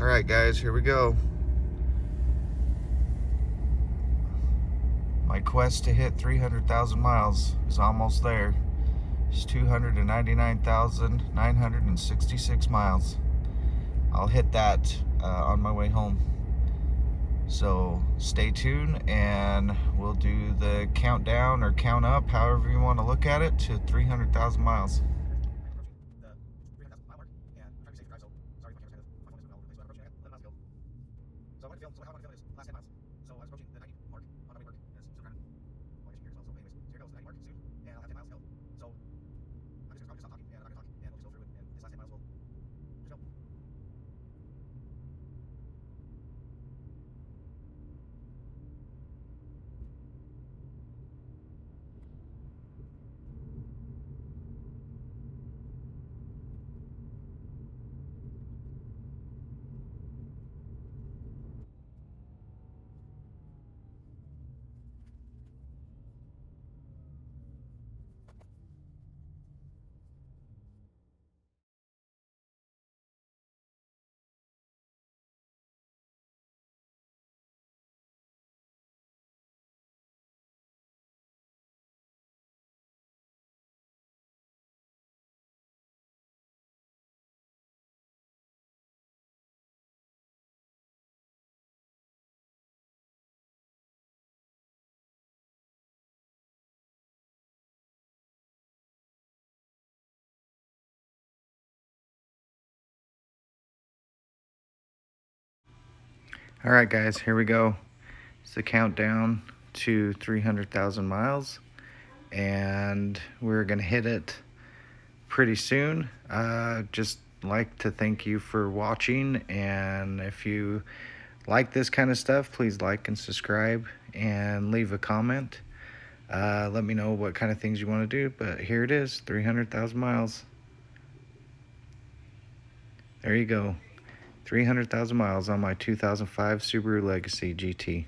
All right, guys, here we go. My quest to hit 300,000 miles is almost there. It's 299,966 miles. I'll hit that on my way home. So stay tuned and we'll do the countdown or count up, however you want to look at it, to 300,000 miles. So I want to film, so how I want to film is last 10 miles. So I was approaching the 90 mark on my way to work, and it's super kind of well, I guess here as well. So anyways, so here goes the 90 mark soon, and I'll have 10 miles to go. So I'm just probably just stop talking, and I'm not going to talk, and we'll just go through it, and this last 10 miles will just go. All right, guys, here we go. It's the countdown to 300,000 miles, and we're gonna hit it pretty soon. Just like to thank you for watching, and if you like this kind of stuff, please like and subscribe and leave a comment. Let me know what kind of things you want to do, but here it is, 300,000 miles. There you go. 300,000 miles on my 2005 Subaru Legacy GT.